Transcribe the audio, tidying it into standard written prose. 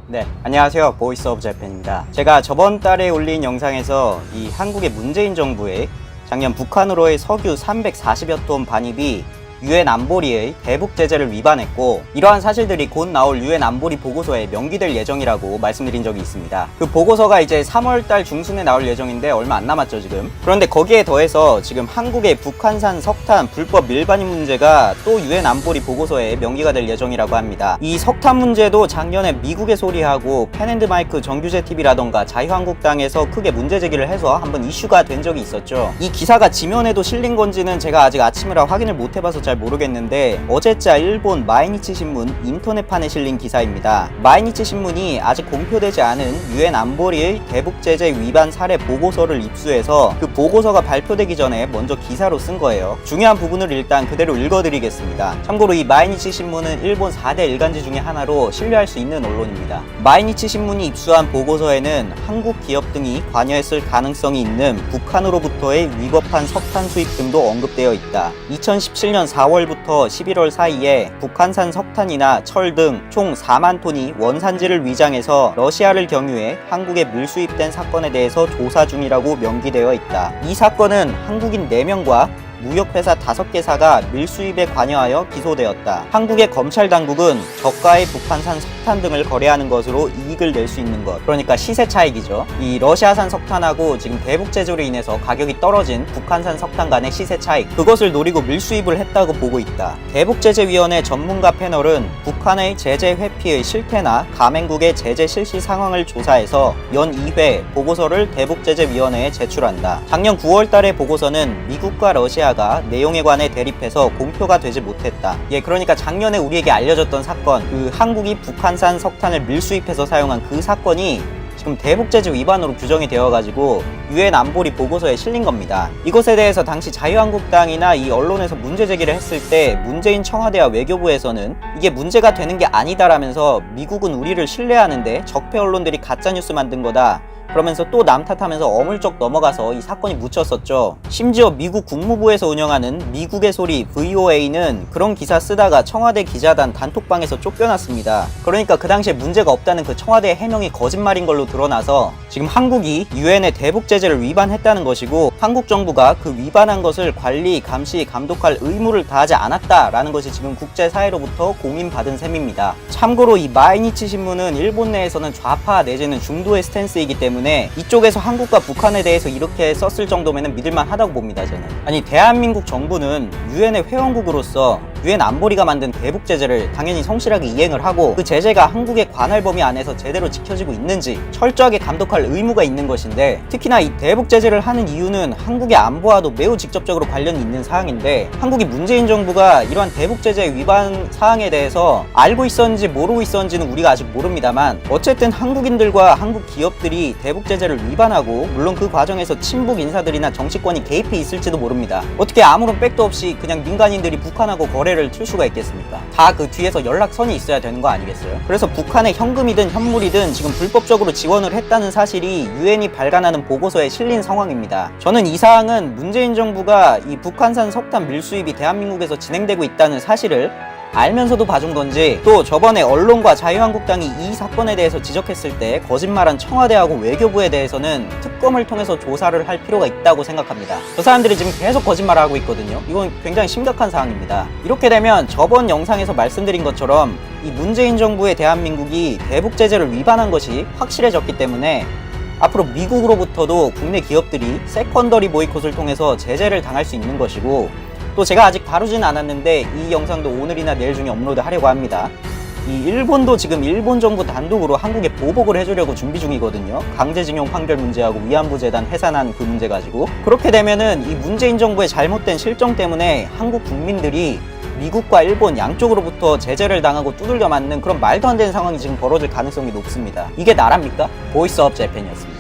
네, 안녕하세요. 보이스 오브 재팬입니다. 제가 저번 달에 올린 영상에서 이 한국의 문재인 정부의 작년 북한으로의 석유 340여 톤 반입이 유엔 안보리의 대북 제재를 위반했고, 이러한 사실들이 곧 나올 유엔 안보리 보고서에 명기될 예정이라고 말씀드린 적이 있습니다. 그 보고서가 이제 3월달 중순에 나올 예정인데 얼마 안 남았죠 지금. 그런데 거기에 더해서 지금 한국의 북한산 석탄 불법 밀반입 문제가 또 유엔 안보리 보고서에 명기가 될 예정이라고 합니다. 이 석탄 문제도 작년에 미국의 소리하고 펜앤드마이크 정규제 TV라던가 자유한국당에서 크게 문제 제기를 해서 한번 이슈가 된 적이 있었죠. 이 기사가 지면에도 실린 건지는 제가 아직 아침이라 확인을 못 해봐서 잘 모르겠는데, 어제자 일본 마이니치 신문 인터넷판에 실린 기사입니다. 마이니치 신문이 아직 공표되지 않은 유엔 안보리의 대북 제재 위반 사례 보고서를 입수해서 그 보고서가 발표되기 전에 먼저 기사로 쓴 거예요. 중요한 부분을 일단 그대로 읽어드리겠습니다. 참고로 이 마이니치 신문은 일본 4대 일간지 중에 하나로 신뢰할 수 있는 언론입니다. 마이니치 신문이 입수한 보고서에는 한국 기업 등이 관여했을 가능성이 있는 북한으로부터의 위법한 석탄 수입 등도 언급되어 있다. 2017년 4월부터 11월 사이에 북한산 석탄이나 철 등 총 4만 톤이 원산지를 위장해서 러시아를 경유해 한국에 밀수입된 사건에 대해서 조사 중이라고 명기되어 있다. 이 사건은 한국인 4명과 무역회사 5개사가 밀수입에 관여하여 기소되었다. 한국의 검찰 당국은 저가의 북한산 석탄 등을 거래하는 것으로 이익을 낼 수 있는 것, 그러니까 시세 차익이죠. 이 러시아산 석탄하고 지금 대북 제재로 인해서 가격이 떨어진 북한산 석탄 간의 시세 차익, 그것을 노리고 밀수입을 했다고 보고 있다. 대북제재위원회 전문가 패널은 북한의 제재 회피의 실태나 가맹국의 제재 실시 상황을 조사해서 연 2회 보고서를 대북제재위원회에 제출한다. 작년 9월 달의 보고서는 미국과 러시아 가 내용에 관해 대립해서 공표가 되지 못했다. 그러니까 작년에 우리에게 알려졌던 사건, 그 한국이 북한산 석탄을 밀수입해서 사용한 그 사건이 지금 대북제재 위반으로 규정이 되어가지고 유엔 안보리 보고서에 실린 겁니다. 이것에 대해서 당시 자유한국당이나 이 언론에서 문제 제기를 했을 때 문재인 청와대와 외교부에서는 이게 문제가 되는 게 아니다라면서 미국은 우리를 신뢰하는데 적폐 언론들이 가짜뉴스 만든 거다, 그러면서 또 남 탓하면서 어물쩍 넘어가서 이 사건이 묻혔었죠. 심지어 미국 국무부에서 운영하는 미국의 소리 VOA는 그런 기사 쓰다가 청와대 기자단 단톡방에서 쫓겨났습니다. 그러니까 그 당시에 문제가 없다는 그 청와대의 해명이 거짓말인 걸로 드러나서 지금 한국이 유엔의 대북 제재를 위반했다는 것이고, 한국 정부가 그 위반한 것을 관리, 감시, 감독할 의무를 다하지 않았다라는 것이 지금 국제사회로부터 공인받은 셈입니다. 참고로 이 마이니치 신문은 일본 내에서는 좌파 내지는 중도의 스탠스이기 때문에 이쪽에서 한국과 북한에 대해서 이렇게 썼을 정도면 믿을만 하다고 봅니다. 저는. 아니, 대한민국 정부는 유엔의 회원국으로서 유엔 안보리가 만든 대북 제재를 당연히 성실하게 이행을 하고, 그 제재가 한국의 관할 범위 안에서 제대로 지켜지고 있는지 철저하게 감독할 의무가 있는 것인데, 특히나 이 대북 제재를 하는 이유는 한국의 안보와도 매우 직접적으로 관련이 있는 사항인데, 한국이 문재인 정부가 이러한 대북 제재 위반 사항에 대해서 알고 있었는지 모르고 있었는지는 우리가 아직 모릅니다만, 어쨌든 한국인들과 한국 기업들이 대북 제재를 위반하고, 물론 그 과정에서 친북 인사들이나 정치권이 개입해 있을지도 모릅니다. 어떻게 아무런 백도 없이 그냥 민간인들이 북한하고 거래를 틀 수가 있겠습니까? 다 그 뒤에서 연락선이 있어야 되는 거 아니겠어요? 그래서 북한의 현금이든 현물이든 지금 불법적으로 지원을 했다는 사실이 유엔이 발간하는 보고서에 실린 상황입니다. 저는 이 사항은 문재인 정부가 이 북한산 석탄 밀수입이 대한민국에서 진행되고 있다는 사실을 알면서도 봐준 건지, 또 저번에 언론과 자유한국당이 이 사건에 대해서 지적했을 때 거짓말한 청와대하고 외교부에 대해서는 특검을 통해서 조사를 할 필요가 있다고 생각합니다. 저 사람들이 지금 계속 거짓말을 하고 있거든요. 이건 굉장히 심각한 사항입니다. 이렇게 되면 저번 영상에서 말씀드린 것처럼 이 문재인 정부의 대한민국이 대북 제재를 위반한 것이 확실해졌기 때문에 앞으로 미국으로부터도 국내 기업들이 세컨더리 보이콧을 통해서 제재를 당할 수 있는 것이고, 또 제가 아직 다루진 않았는데 이 영상도 오늘이나 내일 중에 업로드 하려고 합니다. 이 일본도 지금 일본 정부 단독으로 한국에 보복을 해주려고 준비 중이거든요. 강제징용 판결 문제하고 위안부 재단 해산한 그 문제 가지고. 그렇게 되면은 이 문재인 정부의 잘못된 실정 때문에 한국 국민들이 미국과 일본 양쪽으로부터 제재를 당하고 두들겨 맞는 그런 말도 안 되는 상황이 지금 벌어질 가능성이 높습니다. 이게 나랍니까? 보이스 오브 재팬이었습니다.